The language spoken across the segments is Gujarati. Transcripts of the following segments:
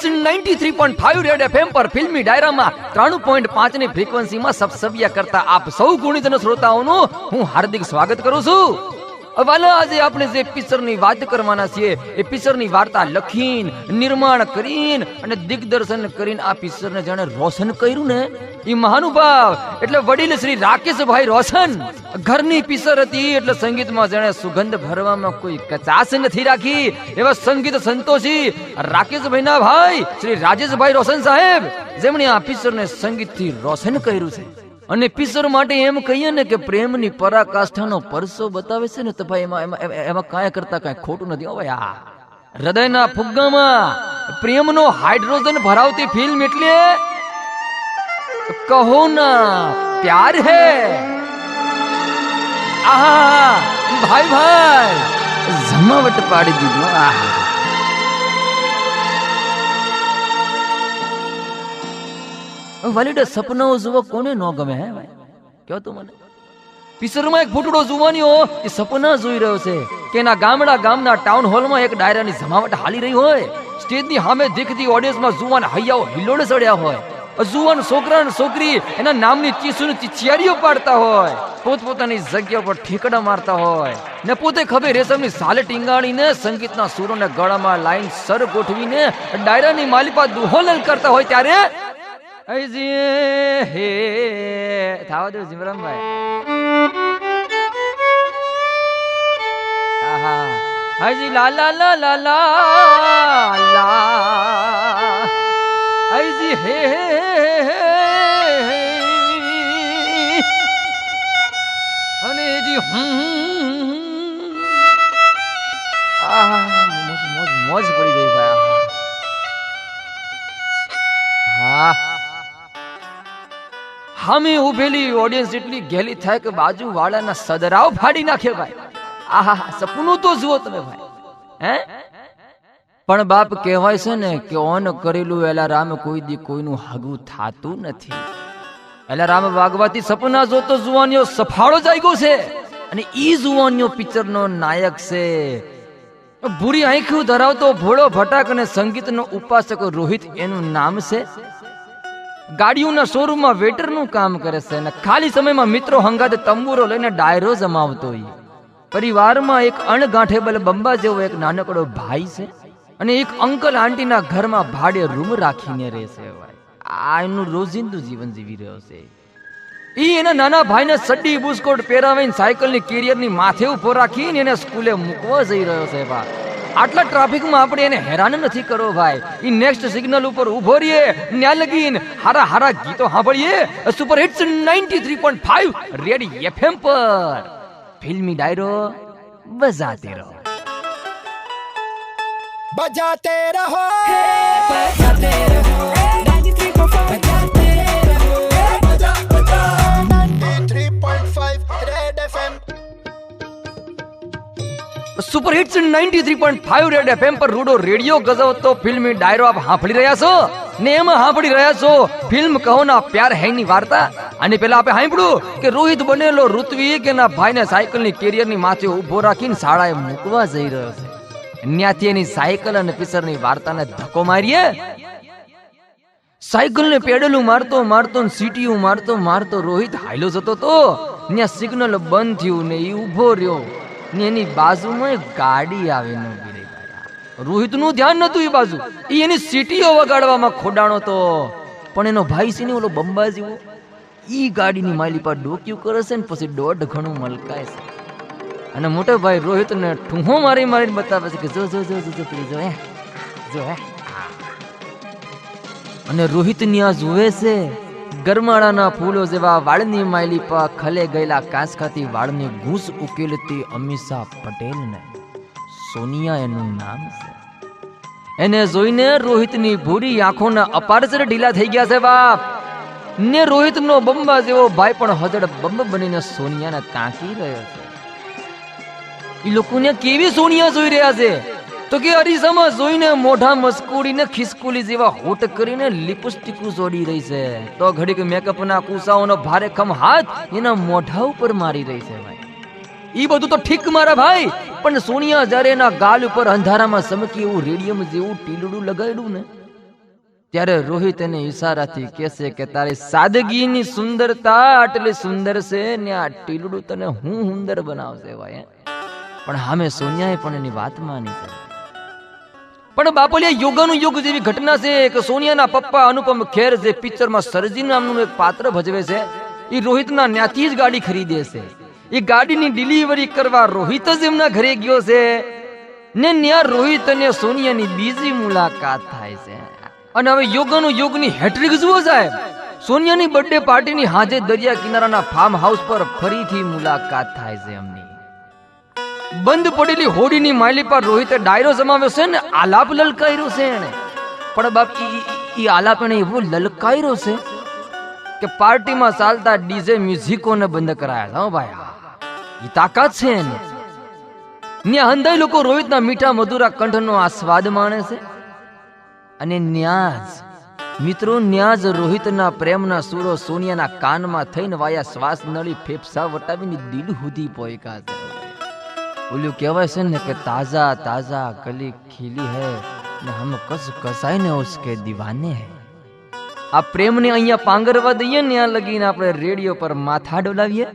93.5 રેડ એફએમ પર ફિલ્મી ડાયરામાં 3.5 ની ફ્રીક્વન્સીમાં સબસબિયા કરતા આપ સૌ ગુણીજન શ્રોતાઓનું હું હાર્દિક સ્વાગત કરું છું. વાલા, આજે આપણે જે પિક્ચરની વાત કરવાના છીએ એ પિક્ચરની વાર્તા લખીને, નિર્માણ કરીને અને દિગ્દર્શન કરીને આ પિક્ચરને જાણે રોશન કર્યું ને એ મહાનુભાવ એટલે વડીલ શ્રી રાકેશભાઈ રોશન. ઘરની પિક્ચર હતી એટલે સંગીતમાં જાણે સુગંધ ભરવામાં કોઈ કચાશ નથી રાખી એવા સંગીત સંતોષી રાકેશભાઈના ભાઈ શ્રી રાજેશભાઈ રોશન સાહેબ, જેમણે આ પિક્ચરને સંગીતથી રોશન કર્યું છે. અને પિક્ચર માટે એમ કહીએ ને કે પ્રેમની પરાકાષ્ઠાનો પરસો બતાવે છે ને તો ભાઈ એમાં કાંઈ કરતા કાંઈ ખોટું નથી. હવે આ હૃદયના ફુગ્ગામાં પ્રેમનો હાઇડ્રોજન ભરાવતી ફિલ્મ એટલે કહો ના પ્યાર હે. આહા ભાઈ ભાઈ જમાવટ પાડી દીધું. આહા વાલીડે સપનાઓ જોવા કોને ન ગમે હે ભાઈ, કયો તો મને. પિક્ચરમાં એક ફૂટડો જુવાનીઓ એ સપના જોઈ રહ્યો છે કે એના ગામના ટાઉન હોલમાં એક ડાયરાની જમાવટ હાલી રહી હોય. સ્ટેજની સામે દેખતી ઓડિયન્સમાં જુવાન હૈયાઓ હિલોડે ચડ્યા હોય. જુવાન છોકરા અને છોકરી એના નામની ચીસુની ચિચિયારીઓ પાડતા હોય, પોતપોતાની જગ્યા પર ઠેકડા મારતા હોય ને પોતે ખભે રેશમની સાલે ટીંગાણીને સંગીતના સુરોને ગળામાં લાઈન સર ગોઠવીને ડાયરાની માલિપા દુહોલન કરતા હોય ત્યારે હે થાવા દો જીમરામભાઈ. હજી લા લા લા લા લા લા હજી હે અને જી મોજ પડી ગઈ ભાઈ. હા, હામે ઉભેલી ઓડિયન્સ એટલી ગેલી થાય કે બાજુ વાળાના સદરાવ ફાડી નાખે ભાઈ. આહા, સપનું તો જુઓ તમે ભાઈ. હે પણ બાપ કહેવાય છે ને કે ઓન કરેલું એલા રામ કોઈ દી કોઈનું હાગું થાતું નથી. એલા રામ વાગવાથી સપના જોતો જુવાનીઓ સફાળો જાગ્યો છે અને ઈ જુવાનીઓ પિક્ચરનો નાયક છે. ભૂરી આંખો ધરાવતો ભોળો ભટાક અને સંગીતનો ઉપાસક રોહિત એનું નામ છે. ગાડીઓના શોરૂમમાં વેટરનું કામ કરે છે અને ખાલી સમયમાં મિત્રો હંગાતે તંબુરો લઈને ડાયરો જમાવતો હોય. પરિવારમાં એક અણગાંઠેબલ બંબા જેવો એક નાનકડો ભાઈ છે અને એક અંકલ આંટીના ઘરમાં ભાડે રૂમ રાખીને રહે છે. આ એનું રોજિંદુ જીવન જીવી રહ્યો છે. ઈ એના નાના ભાઈને સડ્ડી બુસ્કોટ પહેરાવીને સાયકલની કેરિયરની માથે ઉભો રાખીને એને સ્કૂલે મૂકવા જઈ રહ્યો છે. આટલા ટ્રાફિકમાં આપણે એને હેરાન નથી કરો ભાઈ. ઈ નેક્સ્ટ સિગ્નલ ઉપર ઉભો રહીએ, ન્યા લગીન હારા ગીતો સાંભળીએ સુપર હિટ્સ 93.5 રેડ એફએમ પર. ફિલ્મી ડાયરો બજાતે રહો, बजाते रहो, बजाते रहो, 93.5 red FM. Super hits 93.5 red FM પર રૂડો રેડિયો ગજવતો ફિલ્મી ડાયરો આપ સાંભળી રહ્યા છો ને એમાં સાંભળી રહ્યા છો ફિલ્મ કહો ના પ્યાર હૈ ની વાર્તા. આની પહેલા આપણે સાંભળ્યું કે રોહિત બનેલો ઋત્વિક એના ભાઈને સાયકલની કેરિયરની માથે ઉભો રાખીને શાળાએ મૂકવા જઈ રહ્યો છે. ન્યાથી એની સાયકલ અને પિક્ચરની વાર્તાને ધક્કો મારીએ. સાયકલને પેડલું મારતો ને સીટીયું મારતો રોહિત હાલ્યો જતો તો ત્યાં સિગ્નલ બંધ થયું ને એ ઉભો રહ્યો ને એની બાજુમાં એક ગાડી આવીને ઉભી રહી. રોહિતનું ધ્યાન નતું એ બાજુ, એની સીટીઓ વગાડવામાં ખોડાણો તો. પણ એનો ભાઈ છે ને ઓલો બંબા જેવો, ઈ ગાડીની માલી પર ડોક્યું કરે છે ને પછી દોઢ ઘણું મલકાય છે. અને મોટા ભાઈ રોહિત ને ઠૂંહો મારીને બતાવે છે કે જો પ્લીઝ જો હે. અને રોહિત ની આ જુએ છે ગરમાળાના ફૂલો જેવા વાળની માયલી પર ખલે ગયેલા કાંસકાતી વાળની ઘૂસ ઉકેલતી અમીષા પટેલ ને સોનિયા એનું નામ છે. એને જોઈને રોહિતની ભૂરી આંખોના અપારચર ઢીલા થઈ ગયા છે બાપ. ને રોહિતનો બંબા જેવો ભાઈ પણ હજડ બંબ બનીને સોનિયાને તાકી રહ્યો છે. એ લોકોને કેવી સોનિયા જોઈ રહ્યા છે તો કે અરીસામાં જોઈને મોઢા મસ્કુડીને ખિસકુલી જેવા હોટ કરીને લિપસ્ટિક જોડી રહી છે. તો ઘડીક મેકઅપના કુસાઓનો ભારે ખમ હાથ એના મોઢા ઉપર મારી રહી છે ભાઈ. ઈ બધું તો ઠીક મારા ભાઈ, પણ સોનિયા જ્યારે એના ગાલ ઉપર અંધારામાં ચમકી એવું રેડિયમ જેવું ટીલડું લગાડ્યું ને ત્યારે રોહિત એને ઈશારાથી કહેશે કે તારી સાદગીની સુંદરતા આટલી સુંદર છે ને આ ટીલડું તને હું સુંદર બનાવશે ભાઈ. પણ સામે સોનિયાએ પણ એની વાત માની છે. પણ બાપલિયા યોગાનું યુગ જેવી ઘટના છે કે સોનિયાના પપ્પા અનુપમ ખેર જે પિક્ચરમાં સરજી નામનું એક પાત્ર ભજવે છે એ રોહિતના ન્યાથી જ ગાડી ખરીદે છે. એ ગાડીની ડિલિવરી કરવા રોહિત જ એમના ઘરે ગયો છે ને ત્યાં રોહિત અને સોનિયાની બીજી મુલાકાત થાય છે. અને હવે યોગાનું યોગની હેટ્રિક જુઓ સાહેબ. સોનિયાની બર્થડે પાર્ટીની હાજે દરિયા કિનારાના ફાર્મ હાઉસ પર ફરીથી મુલાકાત થાય છે એમની. બંધ પડેલી હોડીની માલી પર રોહિતે ડાયરો જમાવ્યો છે ને આલાપ લલકાર્યો છે એને. પણ બાપ ઈ આલાપ એને એવો લલકાર્યો છે કે પાર્ટીમાં ચાલતા ડીજે મ્યુઝિકોને બંધ કરાયા. હો ભાઈ, ઈ તાકાત છે એને. ન્યા હંધાઈ લોકો રોહિતના મીઠા મધુરા કંઠનો આસ્વાદ માણે છે. અને ન્યાજ મિત્રો ન્યાજ રોહિતના પ્રેમના સુરો સોનિયાના કાનમાં થઈને વાયા શ્વાસ નળી ફેફસા વટાવીને દિલ સુધી પોયકા છે. ઓલું કહેવાય છે ને કે તાજા તાજા કલી ખીલી હૈ ને હમ કસ કસાઈ ને ઉસકે દીવાને હૈ. આ પ્રેમને અહીંયા પાંગરવા દઈએ ને આ લગીને આપણે રેડિયો પર માથા ડોલાવીએ.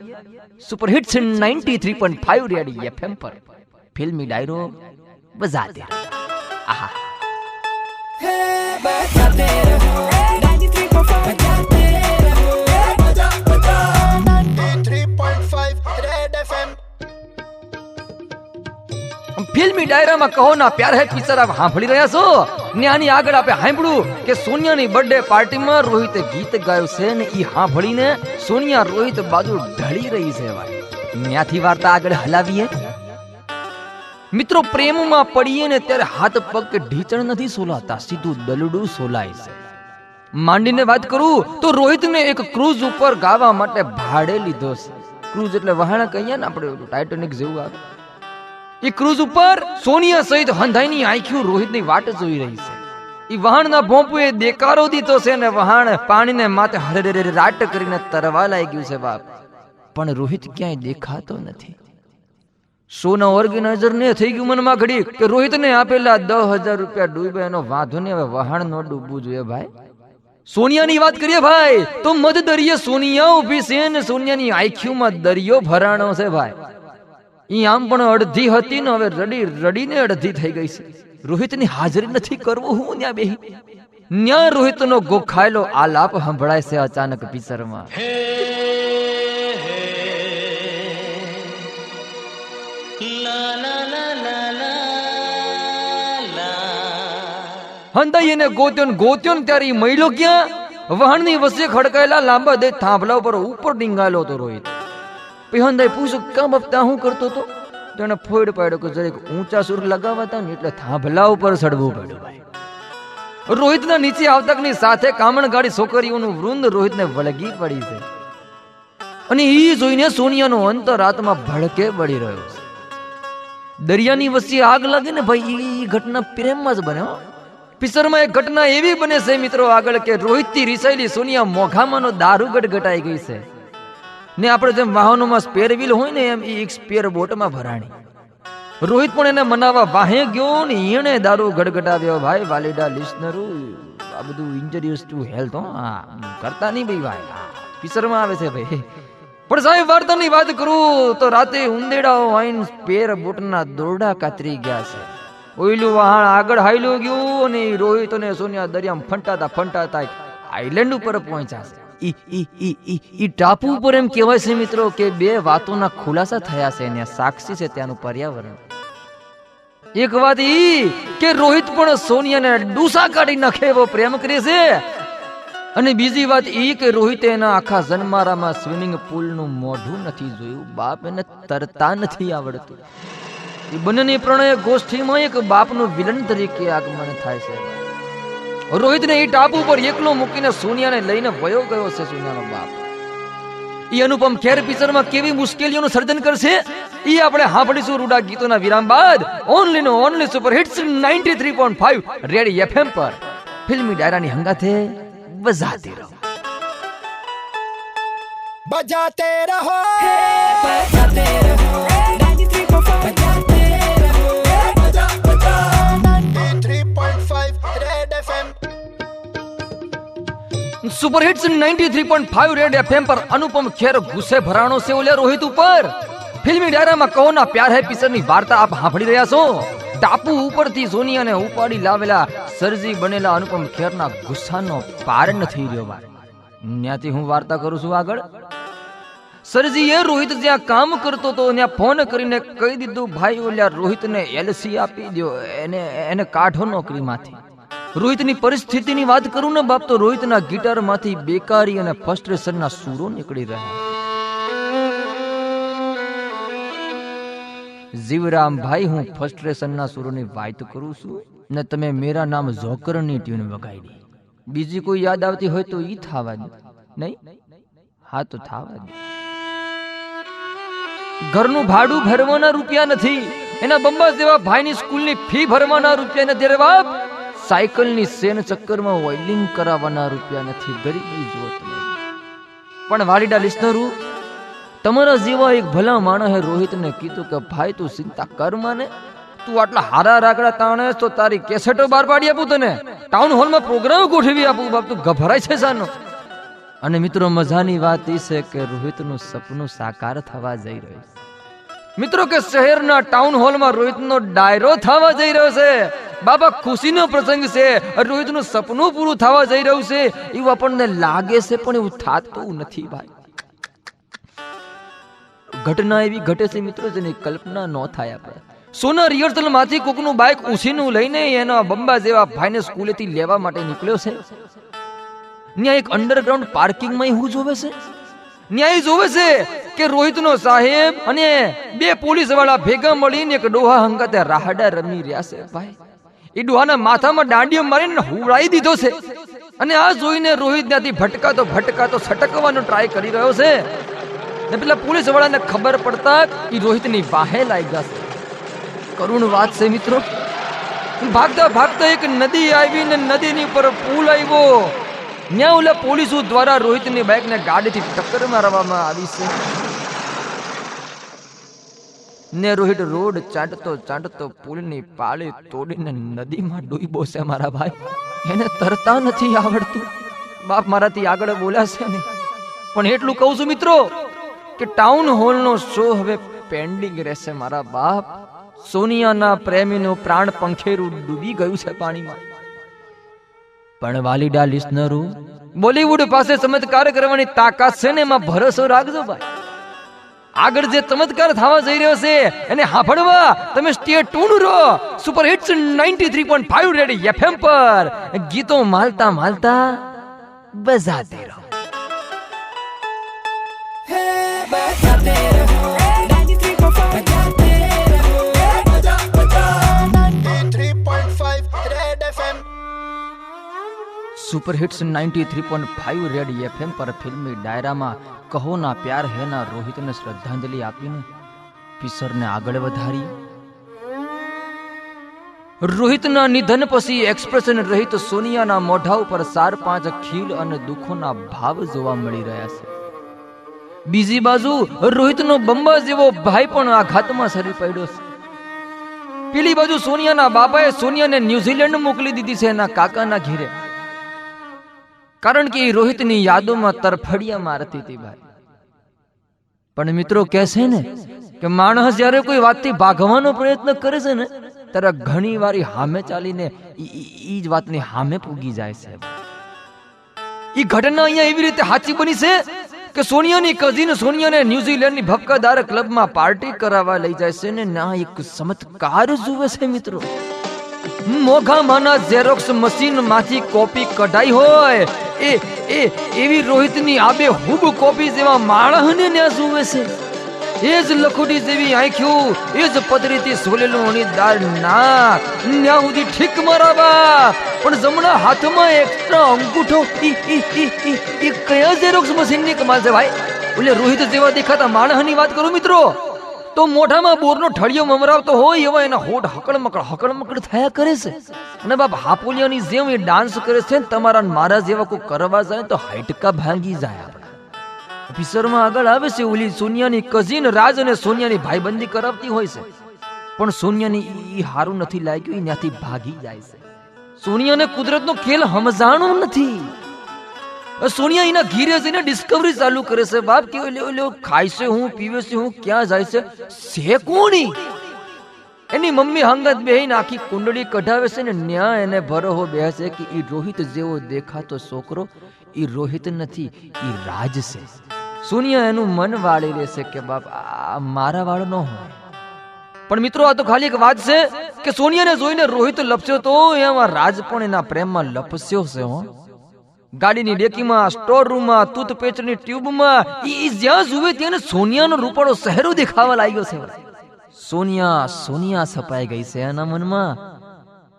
સુપર હિટ્સ 93.5 રેડિયો એફએમ પર ફિલ્મી ડાયરો બજાતે રહો. આહા बजाते रहो 93.5 बजाते रहो बजा बजा 93.5 रेड एफएम. ફિલ્મી ડાયરામાં કહો ના પ્યાર હે પિક્ચર આપ સાંભળી રહ્યા છો ને આની આગળ આપણે સાંભળ્યું કે સોનિયાની બર્થડે પાર્ટીમાં રોહિતે ગીત ગાયું છે ને ઈ સાંભળીને સોનિયા રોહિત બાજુ ઢળી રહી છે ભાઈ. ત્યાંથી વાર્તા આગળ હલાવીએ મિત્રો. પ્રેમમાં પડીએ ને ત્યારે હાથ પગ કે ઢીચણ નથી સોલાતા, સીધું દલડું સોલાય છે. માંડીને વાત કરું તો રોહિતને એક ક્રૂઝ ઉપર ગાવા માટે ભાડે લીધો છે. ક્રૂઝ એટલે વહાણ કહીએ ને આપણે ટાઇટેનિક જેવું આવે. એ ક્રૂઝ ઉપર સોનિયા સહિત હંધાઈની આંખો રોહિતની વાટ જોઈ રહી છે. એ વહાણના ભોંપુએ દેકારો દીધો છે ને વહાણ પાણીને માથે હરે રાટ કરીને તરવા લાગ્યું છે બાપ. પણ રોહિત ક્યાંય દેખાતો નથી. શોના ઓર્ગેનાઇઝર ને થઈ ગયું મનમાં ઘડી કે રોહિતને આપેલા 10,000 રૂપિયા ડૂબ્યા એનો વાંધો નહીં, હવે વહાણ નો ડૂબવું જોઈએ ભાઈ. સોનિયાની વાત કરીએ ભાઈ તો મધ દરિયે સોનિયા ઉભી છે ને સોનિયાની આંખોમાં દરિયો ભરાણો છે ભાઈ. ઈ આમ પણ અડધી હતી ને હવે રડીને અડધી થઈ ગઈ છે. રોહિતની હાજરી નથી કરવું હું ત્યાં બેહી. ન્યા રોહિતનો ગોખાયેલો આલાપ સંભળાય છે અચાનક પિક્ચરમાં. હંધાઈ એને ગોત્યો ને ત્યારે મહિલો ક્યાં વહાણની વચ્ચે ખડકાયેલા લાંબા દે થાંભલા ઉપર ડીંગાયેલો હતો રોહિત. પછી હંધાઈ પૂછ્યું કામ હપ્તા હું કરતો હતો. તેને ફોડ પાડ્યો કે જરીક ઊંચા સુર લગાવતા ને એટલે થાંભલા ઉપર ચડવું પડ્યું. રોહિતના નીચે આવતકની સાથે કામણ ગાડી છોકરીઓનું વૃંદ રોહિતને વળગી પડી છે. અને ઈ જોઈને સોનિયાનો અંતરાત્મા ભડકે બળી રહ્યો છે. દરિયાની વચ્ચે આગ લાગે ને ભાઈ ઈ ઘટના પ્રેમમાં જ બને. પિક્ચરમાં એક ઘટના એવી બને છે મિત્રો આગળ કે રોહિતથી રીસાયેલી સોનિયા મોઘામાંનો દારૂ ગટગટાઈ ગઈ છે ને આપણે જેમ વાહનોમાં સ્પેર વ્હીલ હોય ને એમ એક સ્પેર બોટમાં ભરાણી. રોહિત પણ એને મનાવવા વાહે ગયો ને એને દારૂ ગટગટાવ્યો ભાઈ. વાલીડા લિસનરો આ બધું ઇન્જરિયસ ટુ હેલ્થ કરતા નહીં ભાઈ ભાઈ પિક્ચરમાં આવે છે ભાઈ. પણ સાહેબ વાર્તાની વાત કરું તો રાતે ઉંદેડાઓ આવીને સ્પેર બોટના દોરડા કાતરી ગયા છે. ઓઈલું વહાણ આગળ હાઈલું ગયું અને રોહિત અને સોનિયા દરિયામાં ફંટાતા આઈલેન્ડ ઉપર પહોંચ્યા છે. ઈ ટાપુ ઉપર એમ કહેવાય છે મિત્રો કે બે વાતોના ખુલાસા થયા છે અને સાક્ષી છે ત્યાંનું પર્યાવરણ. એક વાત ઈ કે રોહિત પણ સોનિયાને ડૂસા કાઢી નાખે એવો પ્રેમ કરે છે. અને બીજી વાત ઈ કે રોહિતે એના આખા જન્મારામાં સ્વિમિંગ પુલનું મોઢું નથી જોયું. બાપ એને તરતા નથી આવડતું. એ બંનેની પ્રણય ગોષ્ઠીમાં એક બાપનું વિલન તરીકે આગમન થાય છે. રોહિતને એ ટાપુ પર એકલો મૂકીને સોનિયાને લઈને વયો ગયો છે સોનિયાનો બાપ. એ અનુપમ ખેર પિક્ચરમાં કેવી મુશ્કેલીઓનું સર્જન કરશે એ આપણે સાંભળીશું રૂડા ગીતોના વિરામ બાદ. Only super hits 93.5 red FM પર ફિલ્મી ડાયરાની હંગાથે બજાતે રહો. बजाते रहो बजाते रहो 93.5 बजाते रहो बजा बजा 93.5 red FM. Super hits 93.5 red FM पर अनुपम खेर गुस्से भराणो से ओले रोहित ઉપર ફિલ્મી ડાયરામાં કહો ના પ્યાર હે પિક્ચરની વાર્તા આપ સાંભળી રહ્યા છો. ટાપુ ઉપરથી સોનિયાને ઉપાડી લાવેલા સરજી બનેલા અનુપમ ખેરના ગુસ્સાનો પાર નથી રહ્યો ભાઈ. ત્યાંથી હું વાર્તા કરું છું આગળ. સરજીએ રોહિત જ્યાં કામ કરતો તો ત્યાં ફોન કરીને કહી દીધું ભાઈ ઓલ્યા રોહિતને એલસી આપી દો, એને કાઢો નોકરીમાંથી. રોહિતની પરિસ્થિતિની વાત કરું ને બાપ તો રોહિતના ગિટારમાંથી બેકારી અને ફ્રસ્ટ્રેશનના સૂરો નીકળી રહ્યા. જીવરામ ભાઈ હું ફ્રસ્ટ્રેશનના સૂરોની વાત કરું છું ને તમે મેરા નામ જોકરની ટ્યુન વગાડી. બીજી કોઈ યાદ આવતી હોય તો ઈ થાવા દે. નહીં હા તો થાવા દે. ઘરનું ભાડું ભરવાના રૂપિયા નથી, એના બંબા જેવા ભાઈની સ્કૂલની ફી ભરવાના રૂપિયા નથી રે બાપ. સાયકલની સેન ચક્કરમાં ઓઇલિંગ કરાવવાના રૂપિયા નથી. ગરીબી જુઓ તમે. પણ વાલીડા લિસ્નરો, તમારા જેવા એક ભલા માણસે રોહિતને કીધું કે ભાઈ તું ચિંતા કર માને, તું આટલા હારા રાગડા તાણે તો તારી કેસેટો બહાર પાડી આપું તને, ટાઉન હોલમાં પ્રોગ્રામ ગોઠવી આપું. બાપ તું ગભરાય છે સાનો. અને મિત્રો મજાની વાત એ છે કે રોહિતનું સપનું સાકાર થવા જઈ રહ્યું છે. મિત્રો કે શહેરના ટાઉન હોલમાં રોહિતનો ડાયરો થવા જઈ રહ્યો છે. બાબા ખુશીનો પ્રસંગ છે. રોહિતનું સપનું પૂરું થવા જઈ રહ્યું છે એવું આપણને લાગે છે પણ એવું થતું નથી ભાઈ. ઘટના એવી ઘટે છે મિત્રો જેની કલ્પના ન થાય આપણે. સોના રિહર્સલ માંથી કોકનું બાઇક ઉછીનું લઈને એના બંબા જેવા ભાઈને સ્કૂલેથી લેવા માટે નીકળ્યો છે. ન્યા એક અંડરગ્રાઉન્ડ પાર્કિંગમાં હું જોવે છે, ન્યાય જોવે છે કે રોહિતનો સાહેબ અને બે પોલીસ વાળા ભેગા મળીને એક ડોહા હંગાતે રાહડા રમી રહ્યા છે ભાઈ. એ ડોહાના માથામાં દાંડીઓ મારીને હુવડાવી દીધો છે. અને આ જોઈને રોહિત ત્યાંથી ભટકાતો છટકવાનો ટ્રાય કરી રહ્યો છે. ને પેલા પોલીસ વાળાને ખબર પડતા એ રોહિતની વાહે લાગ્યા છે. કરુણ વાત છે મિત્રો. ભાગતા ભાગતા એક નદી આવી ને નદીની ઉપર પુલ આવ્યો. ન્યા ઓલા પોલીસો દ્વારા રોહિતની બાઇકને ગાડીથી ટક્કર મારવામાં આવી છે. ને રોહિત રોડ ચાટતો પુલની પાળી તોડીને નદીમાં ડૂબ્યો છે મારા ભાઈ. એને તરતા નથી આવડતું. બાપ મારાથી આગળ બોલ્યા છે ને, પણ એટલું કહું છું મિત્રો કે ટાઉન હોલનો શો હવે પેન્ડિંગ રહેશે મારા બાપ. સોનિયાના પ્રેમીનું પ્રાણ પંખેરું ડૂબી ગયું છે પાણીમાં. પણ વાલીડા લિસ્નરો, બોલીવુડ પાસે ચમત્કાર કરવાની તાકાત છે ને એમાં ભરોસો રાખજો ભાઈ. આગળ જે ચમત્કાર થવા જઈ રહ્યો છે એને સાંભળવા તમે સ્ટે ટ્યુન રહો. સુપર હિટ્સ 93.5 રેડ એફએમ પર ગીતો માલતા માલતા બજાતે રહો. बजाते रहो 93.5 बजाते रहो बजा बजा 93.5 red FM. Super hits 93.5 red FM पर फिल्मी डायराમાં કહો ના પ્યાર હે ના રોહિતને શ્રદ્ધાંજલિ આપીને પિક્ચરને આગળ વધારી. રોહિતના નિધન પછી એક્સપ્રેશન રહિત સોનિયાના મોઢા ઉપર 4-5 ખીલ અને દુઃખોના ભાવ જોવા મળી રહ્યા છે. બીજી બાજુ રોહિતનો બંબા જેવો ભાઈ પણ આઘાતમાં સરી પડ્યો છે. પેલી બાજુ સોનિયાના બાપાએ સોનિયાને ન્યુઝીલેન્ડ મોકલી દીધી છે એના કાકાના ઘેરે, કારણ કે એ રોહિતની યાદોમાં તરફડિયા મારતી હતી ભાઈ. પણ મિત્રો કહે છે ને કે માણસ જ્યારે કોઈ વાતથી ભાગવાનો પ્રયત્ન કરે છે ને ત્યારે ઘણી વાર હામે ચાલીને ઈ જ વાતની હામે પૂગી જાય છે. ઈ ઘટના અહીંયા એવી રીતે સાચી બની છે કે સોનિયાની કઝિન સોનિયાને ન્યુઝીલેન્ડની ભક્કાદાર ક્લબમાં પાર્ટી કરાવવા લઈ જાય છે ને ના એક ચમત્કાર જુએ છે મિત્રો. મોઘામાંના ઝેરોક્સ મશીન માંથી કોપી કઢાઈ હોય એવી રોહિતની આબે હુબ કોપી જેવા માણસને ન્યા જુએ છે. એ જ લખોટી જેવી આંખ્યું, એ જ પતરીથી સોલેલું અણીદાર નાક, ન્યા સુધી ઠીક મારાવા. પણ જમણા હાથમાં એક્સ્ટ્રા અંગૂઠો એ કયા ઝેરોક્સ મશીનની કમાલ છે ભાઈ. ઓલે રોહિત જેવા દેખાતા માણસની વાત કરું મિત્રો તો મોઢામાં બોરનો ઠળિયો મમરાવતો હોય એવા એના હોઠ હકડમકડ થયા કરે છે. અને બાપ હાપોલિયાની જેમ એ ડાન્સ કરે છે. તમારા મારા જેવા કોઈ કરવા જાય તો હાઈટકા ભાંગી જાય. આપણા પિક્ચરમાં આગળ આવે છે ઓલી સોનિયાની કઝિન રાજ અને સોનિયાની ભાઈબંધી કરાવતી હોય છે, પણ સોનિયાની ઈ હારું નથી લાગ્યું, ઈ ત્યાંથી ભાગી જાય છે. સોનિયાને કુદરતનો ખેલ સમજાણો નથી. સોનિયા એના ઘીરે જઈને ડિસ્કવરી ચાલુ કરે છે બાપ કે ઓલે ખાય છે હું પીવે છે હું ક્યાં જાય છે કોણી એની મમ્મી હંગત બેહીને આખી કુંડળી કઢાવે છે ને ન્યા એને ભરોહો બેસે કે ઈ રોહિત જેવો દેખાતો છોકરો ઈ રોહિત નથી ઈ રાજ છે. સોનિયા એનું મન વાળી લેશે કે બાપ આ મારા વાળો ન હોય. પણ મિત્રો આ તો ખાલી એક વાત છે કે સોનિયાને જોઈને રોહિત લપસ્યો તો એમાં રાજ પણ એના પ્રેમમાં લપસ્યો છે. હો ગાડીની ડેકીમાં, સ્ટોર રૂમમાં, ટૂથપેસ્ટની ટ્યુબમાં ઈ જ્યાં જુએ ત્યાં સોનિયાનો રૂપાળો ચહેરો દેખાવા લાગ્યો છે. સોનિયા છપાઈ ગઈ છે એના મનમાં.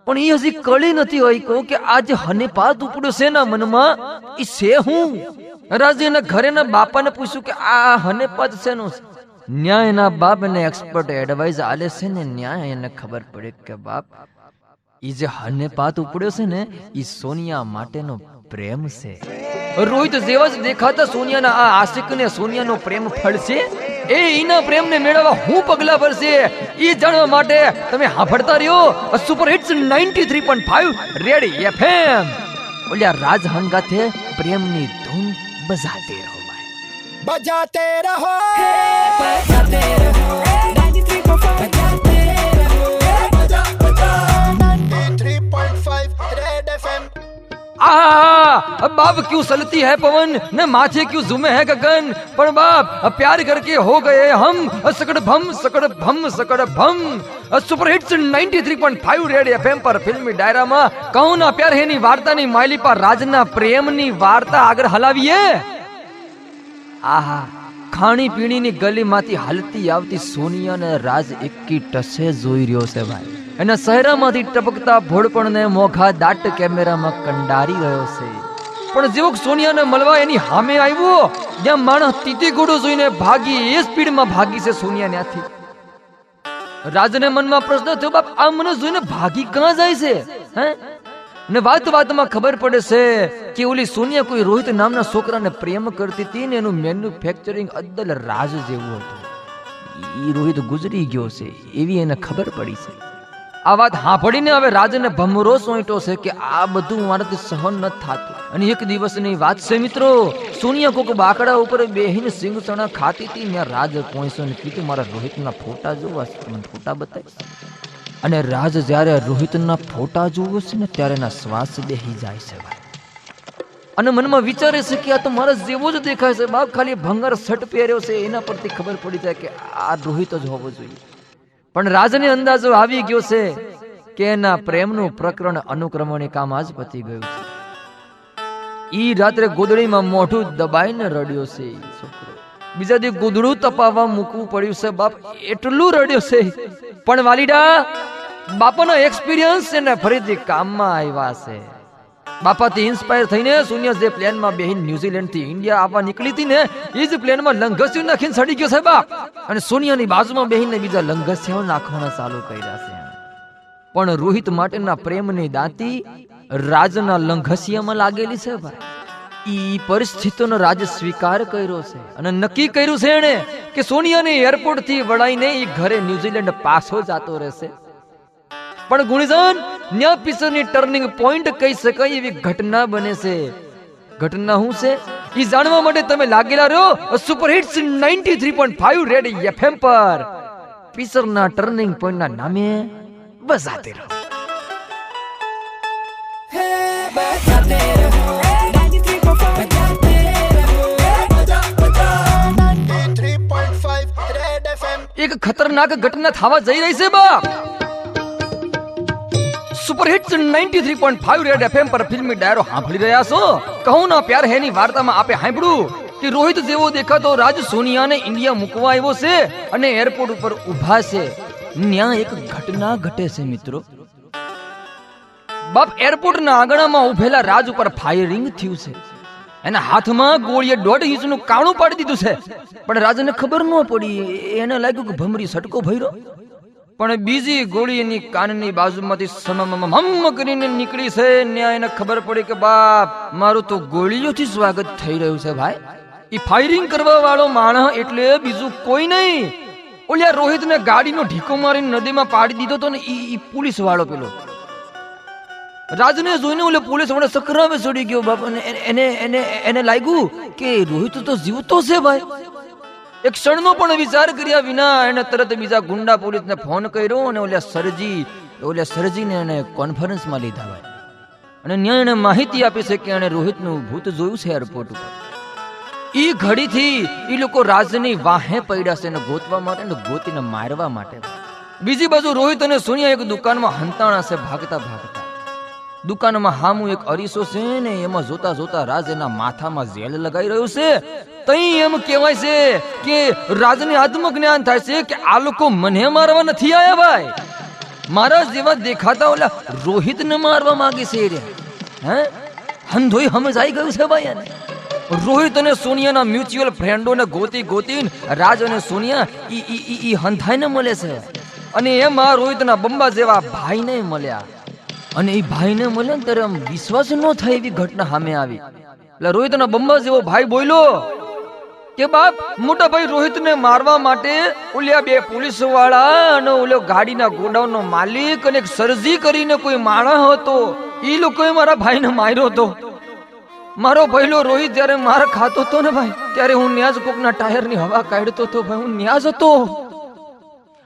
પણ એ હજી કળી નથી હોય કહું કે આજે હનેપાત ઉપડ્યો છે એના મનમાં ઈ છે હું. રાજી એના ઘરેના બાપાને પૂછ્યું કે આ હનેપાત છે નું ન્યાય એના બાપ એને એક્સપર્ટ એડવાઇસ આલે છે ને ન્યાય એને ખબર પડે કે બાપ ઈ જે હનેપાત ઉપડ્યો છે ને ઈ સોનિયા માટેનો પ્રેમ છે. રોહિત જેવા જ દેખાતા સોનિયાના આ આશિકને સોનિયાનો પ્રેમ ફળશે. એના પ્રેમને મેળવવા હું પગલા ભરશે એ જાણવા માટે તમે સાંભળતા રહ્યો સુપર હિટ્સ 93.5 રેડ એફએમ. ઓલ્યા રાજ હંગાથે પ્રેમની ધૂન બજાતે રહો ભાઈ, बजाते रहो, बजाते रहो, 93.5 बजाते रहो, बजा बजा 93.5 रेड एफएम. आ बाप क्यों चलती है पवन न माथे क्यों झूमे है गगन, पर बाप प्यार करके हो गए हम सकड़ भम सुपर हिट्स 93.5 रेड एफएम पर फिल्मी डायरा में कहूं ना प्यार है नी वार्ता नी मायली पर राजना प्रेम नी वार्ता आगर हलावीए. आहा खाणी पीणी ની ગલીમાંથી હાલતી આવતી સોનિયાને રાજ એકી ટસે જોઈ રહ્યો છે ભાઈ. એના ચહેરામાંથી ટપકતા ભોળપણને મોઘા દાટ કેમેરામાં કંડારી રહ્યો છે. પણ જેવો સોનિયાને મળવા એની સામે આવ્યો જ્યાં માણસ તીતી ઘોડો જોઈને ભાગી એ સ્પીડમાં ભાગી છે સોનિયા ત્યાંથી. રાજને મનમાં પ્રશ્ન થયો બાપ આ મને જોઈને ભાગી ક્યાં જાય છે હે. ને વાતમાં ખબર પડે છે કે ઓલી સોનિયા કોઈ રોહિત નામના છોકરાને પ્રેમ કરતી હતી ને એનું મેન્યુફેક્ચરિંગ અદ્દલ રાજ જેવું હતું. ઈ રોહિત ગુજરી ગયો છે એવી એને ખબર પડી છે. આ વાત સાંભળીને હવે રાજને ભમરો સોંટ્યો છે કે આ બધું મારાથી સહન ન થાતું. અને એક દિવસની વાત છે મિત્રો, સોનિયા કોક બાકડા ઉપર બેહીને સિંગ ચણા ખાતી હતી ને રાજ પહોંચ્યો ને કીધું મારા રોહિતના ફોટા જોવા છે, મને ફોટા બતાવીશ. અને રાજ જ્યારે રોહિતના ફોટા જોવે છે ને ત્યારે એના શ્વાસ બેહી જાય છે અને મનમાં વિચારે છે કે આ તો મારા જેવો જ દેખાય છે બાપ, ખાલી ભંગાર શર્ટ પહેર્યો છે એના પરથી ખબર પડી જાય કે આ રોહિત જ હોવો જોઈએ. પણ રાજને અંદાજો આવી ગયો છે કે એના પ્રેમનું પ્રકરણ અનુક્રમણિકામાં જ પતી ગયું છે. ઈ રાત્રે ગોદડીમાં મોઢું દબાઈને રડ્યો છે ઈ છોકરો. બીજા દી ગોદડું તપાવવા મૂકવું પડ્યું છે બાપ, એટલું રડ્યો છે. પણ વાલીડા બાપાનો એક્સપિરિયન્સ છે ને ફરીથી કામમાં આવ્યા છે. બાપાથી ઇન્સ્પાયર થઈને સોનિયા જે પ્લેનમાં બેહીને ન્યુઝીલેન્ડ થી ઇન્ડિયા આવવા નીકળી હતી ને એ જ પ્લેનમાં લંઘસ્યું નાખીને સડી ગયો છે બાપ. અને સોનિયાની બાજુમાં બેહીને બીજા લંઘસ્યો નાખવાના ચાલુ કર્યા છે. પણ રોહિત માટેના પ્રેમની દાંતી રાજના લંઘસિયામાં લાગેલી છે ભાઈ. ઈ પરિસ્થિતિનો રાજ સ્વીકાર કર્યો છે અને નક્કી કર્યું છે એને કે સોનિયાને એરપોર્ટ થી વડાઈને ઈ ઘરે ન્યુઝીલેન્ડ પાછો જતો રહેશે. પણ ગુણીજન ન્યા પિક્ચરની ટર્નિંગ પોઈન્ટ કહી શકાય એવી ઘટના બને છે. ઘટના શું છે ઈ જાણવા માટે તમે લાગેલા રહ્યો સુપર હિટ્સ 93.5 રેડ એફએમ પર. પિક્ચરના ટર્નિંગ પોઈન્ટના નામે બજાતે રહો. बजाते रहो, 93.5 बजाते रहो, बजा बजा 93.5 रेड एफएम. એક ખતરનાક ઘટના થવા જઈ રહી છે બાપ. સુપર હિટ્સ 93.5 રેડ એફએમ પર ફિલ્મી ડાયરો સાંભળી રહ્યા છો. કહું ના પ્યાર હે ની વાર્તામાં આપે સાંભળ્યું કે રોહિત જેવો દેખાતો રાજ સોનિયાને ઇન્ડિયા મૂકવા આવ્યો છે અને એરપોર્ટ ઉપર ઊભા છે. ન્યા એક ઘટના ઘટે છે મિત્રો. બાપ એરપોર્ટના આંગણામાં ઉભેલા રાજ ઉપર ફાયરિંગ થયું છે. એના હાથમાં ગોળીએ 1.5 ઇંચનું કાણું પાડી દીધું છે. પણ રાજને ખબર ન પડી, એને લાગ્યું કે ભમરી સટકો ભર્યો. પણ બીજી ગોળી એની કાનની બાજુમાંથી સમમ કરીને નીકળી છે. ન્યા એને ખબર પડી કે બાપ મારું તો ગોળીઓથી સ્વાગત થઈ રહ્યું છે ભાઈ. ઈ ફાયરિંગ કરવા વાળો માણસ એટલે બીજું કોઈ નહીં. ઓલ્યા રોહિતને ગાડીનો ઢીકો મારીને નદીમાં પાડી દીધો તો ને ઈ પોલીસ વાળો પેલો. રાજને જોઈને ઓલે પોલીસ વાળો સકરાવે ચડી ગયો બાપ, અને એને લાગ્યું કે રોહિત તો જીવતો છે ભાઈ. એક ક્ષણનો પણ વિચાર કર્યા વિના એને તરત બીજા ગુંડા પોલીસને ફોન કર્યો અને ઓલે સરજીને એને કોન્ફરન્સમાં લીધા ભાઈ. અને ન્યાય એને માહિતી આપી છે કે એને રોહિતનું ભૂત જોયું છે એરપોર્ટ ઉપર. ઈ ઘડીથી ઈ લોકો રાજની વાહે પડ્યા છે એને ગોતવા માટે ને ગોતીને મારવા માટે. બીજી બાજુ રોહિત અને સોનિયા એક દુકાનમાં હંતાણા છે ભાગતા ભાગતા. દુકાનમાં હામું એક અરીસો છે ને એમાં જોતા જોતા રાજ એના માથામાં જેલ લગાઈ રહ્યો છે. તઈ એમ કહેવાય છે કે રાજને આત્મજ્ઞાન થાય છે કે આ લોકો મને મારવા નથી આયા ભાઈ, મારા જેવા દેખાતા ઓલા રોહિતને મારવા માંગે છે રે. હે હંધોઈ સમજાઈ ગયું છે ભાઈ એને. રોહિત અને સોનિયાના મ્યુચ્યુઅલ ફ્રેન્ડોને ગોતીને રાજ અને સોનિયા ઈ હંધાઈને મળે છે. અને એમાં રોહિતના બંબા જેવા ભાઈને મળ્યા. અને એ ભાઈને મળ્યા ને ત્યારે આમ વિશ્વાસ ન થાય એવી ઘટના સામે આવી. એટલે રોહિતના બંબા જેવો ભાઈ બોલ્યો કે બાપ, મોટા ભાઈ રોહિતને મારવા માટે ઓલ્યા બે પોલીસ વાળા અને ઓલો ગાડીના ગોડાઉનનો માલિક અને એક સરજી કરીને કોઈ માણસ હતો, ઈ લોકોએ મારા ભાઈને માર્યો હતો. મારો પહેલો રોહિત જયારે માર ખાતો હતો ને ભાઈ, ત્યારે હું ન્યાજ કોકના ટાયરની હવા કાઢતો હતો ભાઈ, હું ન્યાજ હતો.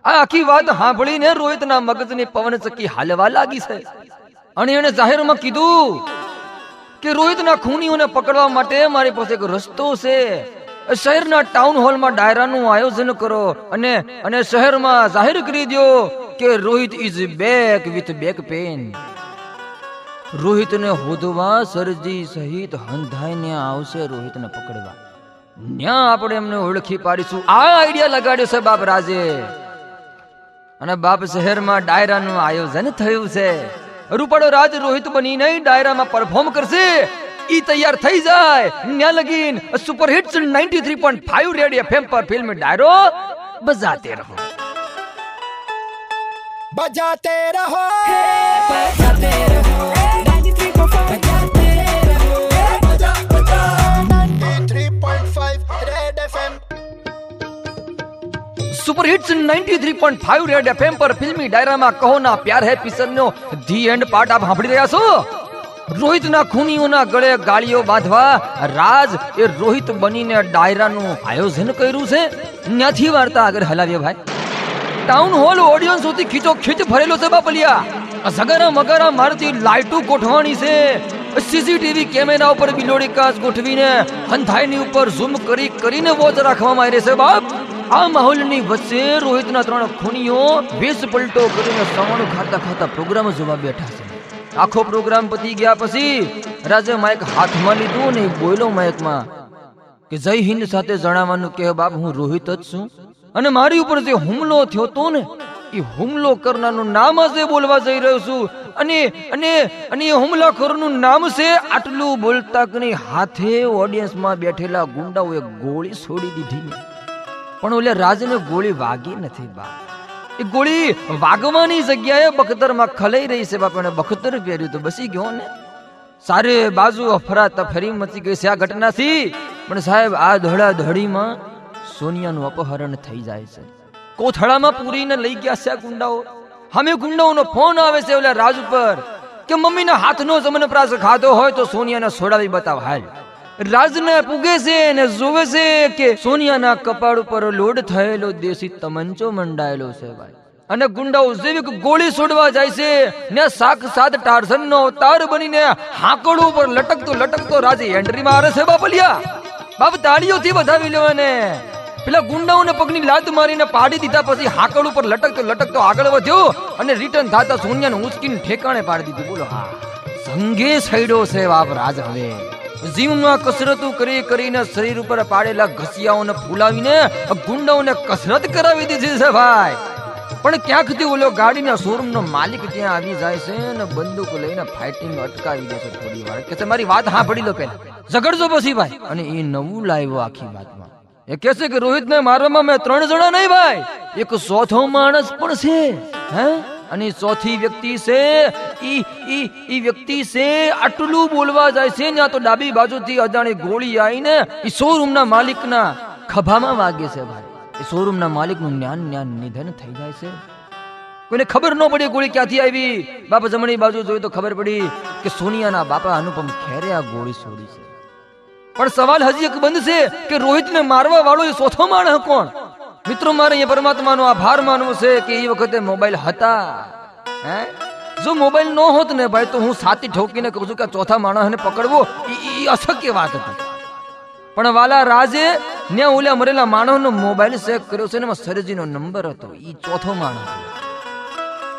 આ આખી વાત સાંભળીને રોહિતના મગજની પવનચક્કી હાલવા લાગી છે. અને એને જાહેરમાં કીધું કે રોહિતના ખૂનીઓને પકડવા માટે મારી પાસે એક રસ્તો છે. શહેરના ટાઉન હોલમાં ડાયરાનું આયોજન કરો અને શહેરમાં જાહેર કરી દો કે Rohit is back with back pen. રોહિતને હોદવા સરજી સહિત હંધાઈને આવશે રોહિતને પકડવા. ન્યા આપણે એમને ઓળખી પાડીશું. આ આઈડિયા લગાડ્યો છે બાપ રાજે. અને બાપ શહેરમાં ડાયરાનું આયોજન થયું છે. રૂપાળો રાજ રોહિત બનીને ડાયરામાં પરફોર્મ કરશે. ઈ તૈયાર થઈ જાય ન્યા લગીન સુપર હિટ્સ 93.5 રેડ એફએમ પર ફિલ્મ ડાયરો બજાતે રહો. बजाते रहो, बजाते रहो, 93.5 बजाते रहो, बजा 93.5 red FM. Super hits 93.5 red FM પર ફિલ્મી ડાયરામાં કહો ના પ્યાર હે પિક્ચરનો ધી એન્ડ પાર્ટ આપ સાંભળી રહ્યા છો. રોહિતના ખૂનીઓના ગળે ગાળીઓ બાંધવા રાજ એ રોહિત બનીને ડાયરાનું આયોજન કર્યું છે. ત્યાંથી વાર્તા આગળ હલાવીએ ભાઈ. ટાઉન હોલ ઓડિયન્સોથી ખીચોખીચ ભરેલો છે બાપલિયા. ઝગારા મગારા મારતી લાઇટો ગોઠવવાની છે. સીસીટીવી કેમેરા ઉપર બિલોડી કાચ ગોઠવીને હંધાઈની ઉપર ઝૂમ કરીને વોચ રાખવામાં આવી છે બાપ. આ માહોલની વચ્ચે રોહિતના 3 ખૂનીઓ 20 પલટો કરીને સવાણું ખાતા ખાતા પ્રોગ્રામ જોવા બેઠા છે. આખો પ્રોગ્રામ પતી ગયા પછી રાજે માઇક હાથમાં લીધું ને બોલ્યો માઇકમાં કે જય હિન્દ સાથે જણાવવાનું કે બાપ હું રોહિત જ છું અને મારી ઉપર જે હુમલો થયો તો ને એ હુમલો કરનારનું નામ જ બોલવા જઈ રહ્યો છું. અને એ હુમલાખોરનું નામ છે. આટલું બોલતા કે હાથે ઓડિયન્સમાં બેઠેલા ગુંડાઓએ ગોળી છોડી દીધી. પણ ઓલે રાજને ગોળી વાગી નથી બાપ. એ ગોળી વાગવાની જગ્યાએ બખતરમાં ખલાઈ રહી છે બાપ. એને બખતર પહેર્યું તો બસી ગયો ને. સારે બાજુ અફરાતફરી મચી ગઈ છે આ ઘટનાથી. પણ સાહેબ આ ધડાધડીમાં સોનિયાનું અપહરણ થઈ જાય છે. કોથળામાં પૂરીને લઈ ગયા છે આ ગુંડાઓ. સામે ગુંડાઓનો ફોન આવે છે ઓલા રાજ ઉપર કે મમ્મીના હાથનો જમનપ્રાસ ખાધો હોય તો સોનિયાને છોડાવી બતાવ હાલ. રાજને પૂગે છે અને જોવે છે કે સોનિયાના કપાળ ઉપર લોડ થયેલો દેશી તમંચો મંડાયેલો છે ભાઈ. અને ગુંડાઓ જેવી ગોળી છોડવા જાય છે ને સાક્ષાત ટાર્ઝનનો અવતાર બનીને હાકડો ઉપર લટકતો રાજી એન્ટ્રી મારે છે બાપલિયા. બાપ તાળીઓથી વધાવી લેવાને. પેલા ગુંડાઓને પગની લાત મારીને પાડી દીધા પછી હાકડ ઉપર લટકતો આગળ વધ્યો અને રિટર્ન થતા સોનિયાને ઊંચકીને ઠેકાણે પાડી દીધું. બોલો હા સંગે છેડ્યો છે બાપ રાજ. હવે જીવમાં કસરતો કરીને શરીર ઉપર પાડેલા ઘસિયાઓને ફૂલાવીને ગુંડાઓને કસરત કરાવી દીધી છે ભાઈ. પણ ક્યાંકથી ઓલો ગાડીના શોરૂમનો માલિક ત્યાં આવી જાય છે અને બંદૂક લઈને ફાઇટિંગ અટકાવી દે છે થોડી વાર. કે મારી વાત સાંભળી લો પેલા, ઝઘડજો પછી ભાઈ. અને એ નવું લાવ્યો આખી વાતમાં. એ કહે છે કે રોહિતને મારવામાં મેં 3 જણા નહીં ભાઈ, એક ચોથો માણસ પણ છે. હે અને ચોથી વ્યક્તિ છે ઈ વ્યક્તિ છે. આટલું બોલવા જાય છે ત્યાં તો ડાબી બાજુથી અજાણી ગોળી આવીને ઈ શોરૂમના માલિકના ખભામાં વાગે છે ભાઈ. એ શોરૂમના માલિકનું નિધન થઈ જાય છે. કોઈને ખબર ન પડી ગોળી ક્યાંથી આવી. બાપા જમણી બાજુ જોઈ તો ખબર પડી કે સોનિયાના બાપા અનુપમ ખેરે આ ગોળી છોડી છે. પણ સવાલ હજી એક બંધ છે કે રોહિતને મારવા વાળો એ ચોથો માણસ કોણ? મિત્રો, મારે અહીંયા પરમાત્માનો આભાર માનવો છે કે એ વખતે મોબાઈલ હતા. હે, જો મોબાઈલ ન હોત ને ભાઈ તો હું સાતી ઠોકીને કહું છું કે ચોથા માણસને પકડવો એ અશક્ય વાત હતી. પણ વાલા રાજે ને ઓલા મરેલા માણસનો મોબાઈલ ચેક કર્યો છે ને એમાં સરજીનો નંબર હતો. એ ચોથો માણસ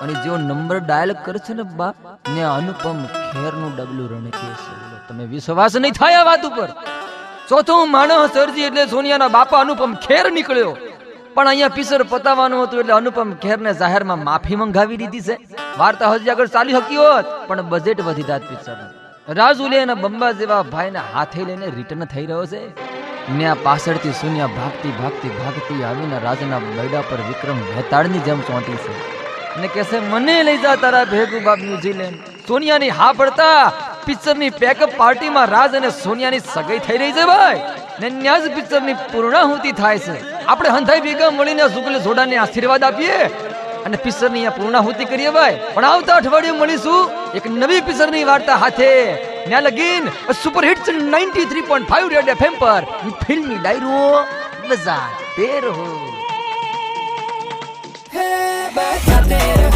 અને જેવો નંબર ડાયલ કરે છે ને બાપ ને અનુપમ ખેરનું ડબલું રણકે છે. તમે વિશ્વાસ નહીં થાય આ વાત ઉપર. ચોથો માણસ સરજી એટલે સોનિયાના બાપા અનુપમ ખેર નીકળ્યો. પણ અહીંયા પિક્ચર પતાવવાનું હતું એટલે અનુપમ ખેરને જાહેરમાં માફી મંગાવી દીધી છે. વાર્તા હજી આગળ ચાલી શકી હોત પણ બજેટ વધી જાત પિક્ચર. રાજ ઉલિયાના બંબા જેવા ભાઈને હાથે લઈને રિટર્ન થઈ રહ્યો છે ને આ પાછળથી સોનિયા ભાગતી ભાગતી ભાગતી આવીને રાજના બૈડા પર વિક્રમ ભેતાળની જેમ ચોંટી છે અને કહે છે મને લઈ જા તારા ભેગું બાપ ન્યુઝીલેન્ડ. સોનિયાની હા પડતા પિક્ચરની પેકઅપ પાર્ટીમાં રાજ અને સોનિયાની સગાઈ થઈ રહી છે ભાઈ ને ન્યાજ પિક્ચરની પૂર્ણાહુતિ થાય છે. આપણે હંધાઈ ભેગા મળીને શુક્લ જોડાને આશીર્વાદ આપીએ અને પિક્ચરની અહીંયા પૂર્ણાહુતિ કરીએ ભાઈ. પણ આવતા અઠવાડિયે મળીશું એક નવી પિક્ચરની વાર્તા હાથે. ત્યાં લગીન સુપર હિટ્સ 93.5 રેડ એફએમ પર ફિલ્મી ડાયરો બજાતે રહો. बजाते रहो.